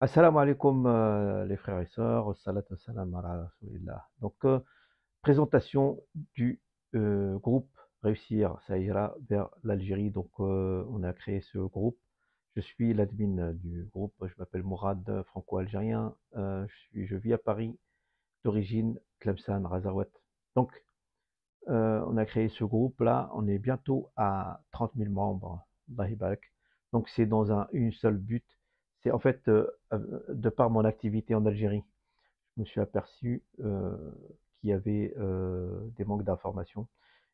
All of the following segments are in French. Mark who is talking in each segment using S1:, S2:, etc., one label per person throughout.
S1: Assalamu alaikum les frères et sœurs, salatu salam ala rasoulillah. Donc, présentation du groupe Réussir, ça ira vers l'Algérie. Donc, on a créé ce groupe. Je suis l'admin du groupe. Je m'appelle Mourad, franco-algérien. Je vis à Paris, d'origine Tlemcen, Razawet. Donc, on a créé ce groupe-là. On est bientôt à 30 000 membres. Allahi barak. Donc, c'est dans une seule but. C'est en fait, de par mon activité en Algérie, je me suis aperçu qu'il y avait des manques d'informations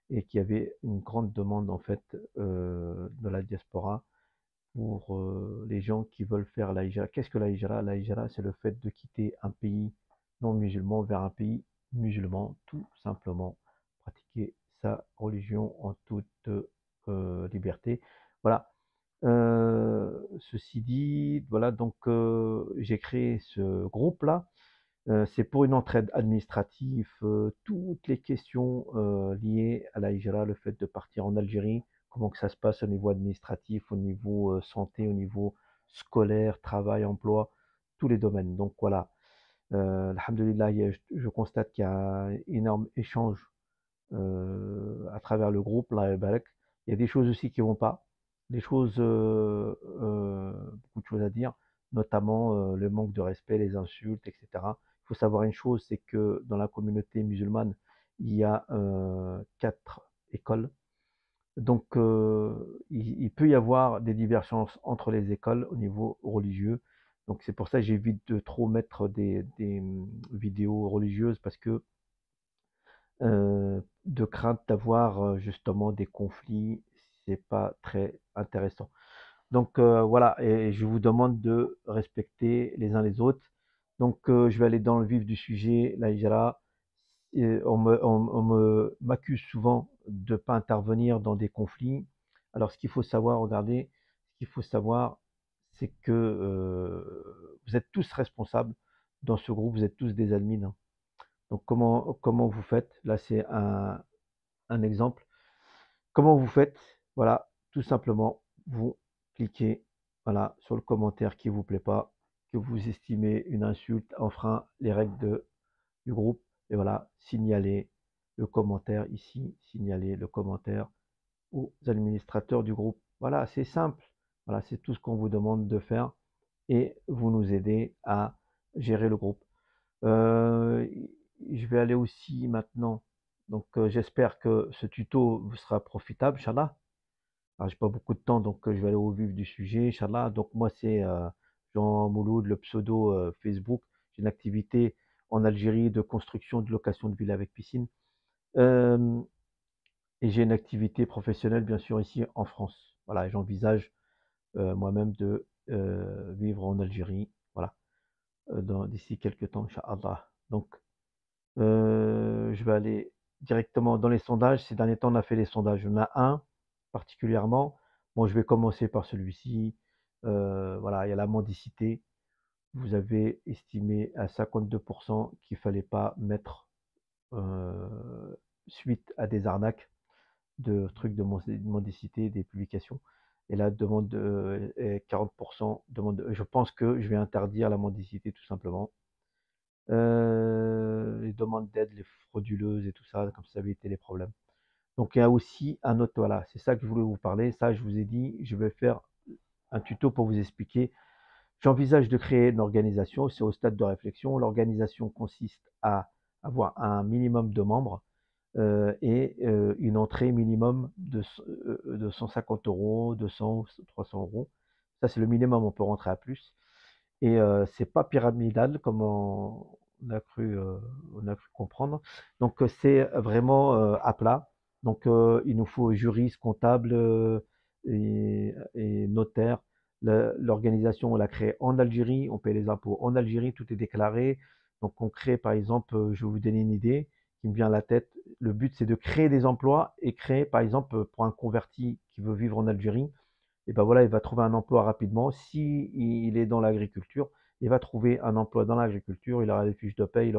S1: et qu'il y avait une grande demande en fait de la diaspora pour les gens qui veulent faire la hijra. Qu'est-ce que la hijra? La hijra, c'est le fait de quitter un pays non musulman vers un pays musulman, tout simplement pratiquer sa religion en toute liberté. Voilà. Ceci dit, voilà, donc j'ai créé ce groupe-là. C'est pour une entraide administrative, toutes les questions liées à la hijra, le fait de partir en Algérie, comment que ça se passe au niveau administratif, au niveau santé, au niveau scolaire, travail, emploi, tous les domaines. Donc voilà, alhamdoulilah, je constate qu'il y a un énorme échange à travers le groupe, là, Barak. Il y a des choses aussi qui vont pas, des choses, beaucoup de choses à dire, notamment le manque de respect, les insultes, etc. Il faut savoir une chose, c'est que dans la communauté musulmane, il y a 4 écoles. Donc, il peut y avoir des divergences entre les écoles au niveau religieux. Donc, c'est pour ça que j'évite de trop mettre des vidéos religieuses parce que de crainte d'avoir justement des conflits, c'est pas très intéressant. Donc voilà, et je vous demande de respecter les uns les autres. Donc je vais aller dans le vif du sujet, la hijra. M'accuse souvent de ne pas intervenir dans des conflits. Alors ce qu'il faut savoir, regardez, ce qu'il faut savoir, c'est que vous êtes tous responsables dans ce groupe, vous êtes tous des admins, hein. Donc comment vous faites? Là, c'est un exemple. Comment vous faites? Voilà, tout simplement, vous cliquez voilà, sur le commentaire qui ne vous plaît pas, que vous estimez une insulte, enfreint les règles du groupe. Et voilà, signalez le commentaire ici, signalez le commentaire aux administrateurs du groupe. Voilà, c'est simple. Voilà, c'est tout ce qu'on vous demande de faire et vous nous aidez à gérer le groupe. Euh, je vais aller aussi maintenant. Donc, j'espère que ce tuto vous sera profitable, Inch'Allah. Alors, j'ai pas beaucoup de temps, donc je vais aller au vif du sujet, Inch'Allah. Donc, moi, c'est Jean Mouloud, le pseudo Facebook. J'ai une activité en Algérie de construction, de location de villas avec piscine. Euh, et j'ai une activité professionnelle, bien sûr, ici en France. Voilà, et j'envisage moi-même de vivre en Algérie. Voilà, d'ici quelques temps, Inch'Allah. Donc, je vais aller directement dans les sondages. Ces derniers temps, on a fait les sondages. Il y en a un particulièrement. Bon, je vais commencer par celui-ci. Voilà, il y a la mendicité. Vous avez estimé à 52% qu'il ne fallait pas mettre suite à des arnaques de trucs de mendicité, des publications. Et là, demande 40% demande. Je pense que je vais interdire la mendicité tout simplement. Les demandes d'aide, les frauduleuses et tout ça, comme ça, éviter les problèmes. Donc il y a aussi un autre, voilà, c'est ça que je voulais vous parler. Ça, je vous ai dit, je vais faire un tuto pour vous expliquer. J'envisage de créer une organisation, c'est au stade de réflexion. L'organisation consiste à avoir un minimum de membres et une entrée minimum de 150 euros, 200, 300 euros. Ça, c'est le minimum, on peut rentrer à plus. Et c'est pas pyramidal comme on a cru comprendre. Donc c'est vraiment à plat. Donc il nous faut juriste, comptable et notaire. L'organisation, on l'a créée en Algérie, on paye les impôts en Algérie, tout est déclaré. Donc on crée par exemple, je vais vous donner une idée qui me vient à la tête. Le but c'est de créer des emplois et créer par exemple pour un converti qui veut vivre en Algérie, et ben voilà, il va trouver un emploi rapidement. Si il est dans l'agriculture, il va trouver un emploi dans l'agriculture, il aura les fiches de paie,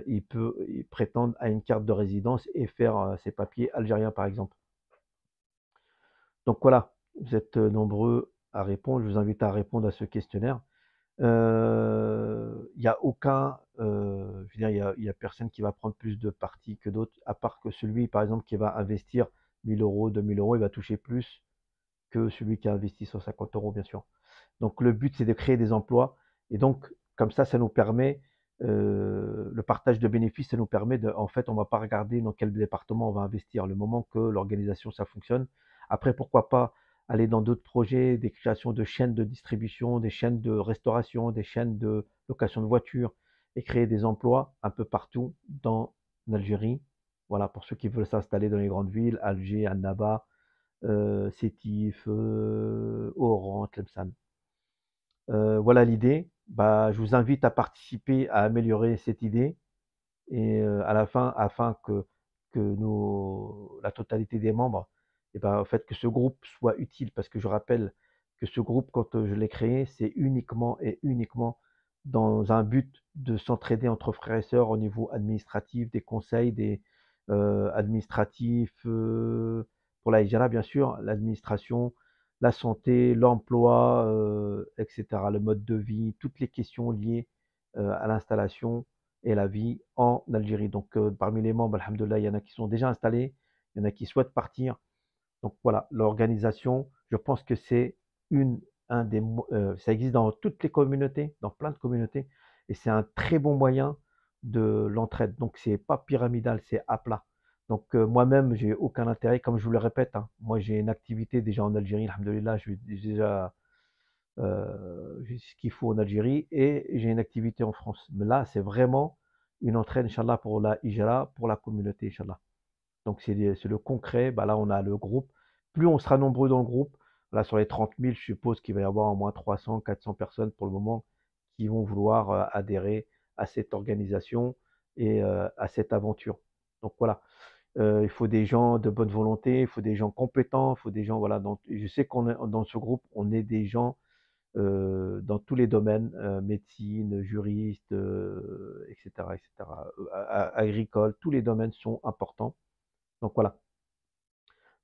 S1: il peut prétendre à une carte de résidence et faire ses papiers algériens, par exemple. Donc voilà, vous êtes nombreux à répondre. Je vous invite à répondre à ce questionnaire. Il y a aucun, je veux dire, il y a personne qui va prendre plus de parties que d'autres, à part que celui, par exemple, qui va investir 1000 euros, 2000 euros, il va toucher plus que celui qui a investi 150 euros, bien sûr. Donc le but, c'est de créer des emplois. Et donc, comme ça nous permet, le partage de bénéfices, ça nous permet de, en fait, on ne va pas regarder dans quel département on va investir. Le moment que l'organisation, ça fonctionne. Après, pourquoi pas aller dans d'autres projets, des créations de chaînes de distribution, des chaînes de restauration, des chaînes de location de voitures, et créer des emplois un peu partout dans l'Algérie. Voilà, pour ceux qui veulent s'installer dans les grandes villes, Alger, Annaba, Sétif, Oran, Tlemcen. Voilà l'idée. Bah, je vous invite à participer à améliorer cette idée et à la fin, afin que la totalité des membres, et ben, en fait, que ce groupe soit utile, parce que je rappelle que ce groupe, quand je l'ai créé, c'est uniquement et uniquement dans un but de s'entraider entre frères et sœurs au niveau administratif, des conseils, des administratifs, pour la hijra, bien sûr, l'administration, la santé, l'emploi, etc., le mode de vie, toutes les questions liées à l'installation et la vie en Algérie. Donc, parmi les membres, alhamdoulilah, il y en a qui sont déjà installés, il y en a qui souhaitent partir. Donc voilà, l'organisation, je pense que c'est une, ça existe dans toutes les communautés, dans plein de communautés, et c'est un très bon moyen de l'entraide. Donc c'est pas pyramidal, c'est à plat. Donc moi-même, j'ai aucun intérêt, comme je vous le répète, hein, moi j'ai une activité déjà en Algérie, alhamdoulilah, j'ai déjà j'ai ce qu'il faut en Algérie et j'ai une activité en France. Mais là, c'est vraiment une entraide, Inch'Allah, pour la hijra, pour la communauté, Inch'Allah. Donc c'est le concret. Bah, là, on a le groupe. Plus on sera nombreux dans le groupe, là, sur les 30 000, je suppose qu'il va y avoir au moins 300, 400 personnes pour le moment qui vont vouloir adhérer à cette organisation et à cette aventure. Donc voilà, il faut des gens de bonne volonté, il faut des gens compétents, il faut des gens, voilà. Je sais qu'on est dans ce groupe, on est des gens dans tous les domaines, médecine, juriste, etc., etc., agricole, tous les domaines sont importants. Donc voilà.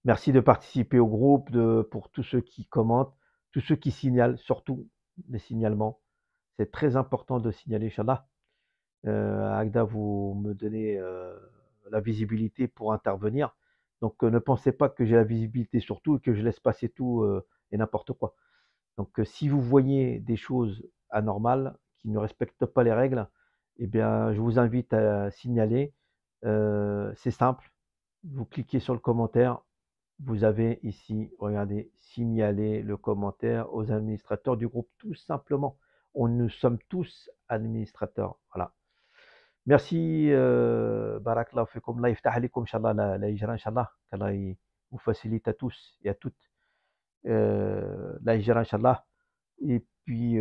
S1: Merci de participer au groupe, pour tous ceux qui commentent, tous ceux qui signalent, surtout les signalements. C'est très important de signaler, Inch'Allah. Agda, vous me donnez la visibilité pour intervenir. Donc ne pensez pas que j'ai la visibilité sur tout et que je laisse passer tout et n'importe quoi. Donc si vous voyez des choses anormales qui ne respectent pas les règles, eh bien, je vous invite à signaler. C'est simple. Vous cliquez sur le commentaire. Vous avez ici, regardez, signaler le commentaire aux administrateurs du groupe, tout simplement. Nous sommes tous administrateurs. Voilà. Merci, Barakallahu fikum. Allah yaftah alikum, Inch'Allah, la hijra, Inch'Allah. Qu'Allah vous facilite à tous et à toutes la hijra, Inch'Allah. Et puis,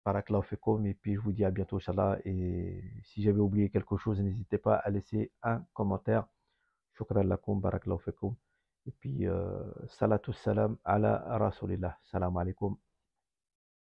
S1: barakallahu fikum. Et puis, je vous dis à bientôt, Inch'Allah. Et si j'avais oublié quelque chose, n'hésitez pas à laisser un commentaire. Shukran lakum, barakallahu fikum. Et puis, salatu salam ala rasulillah. Salam alaikum.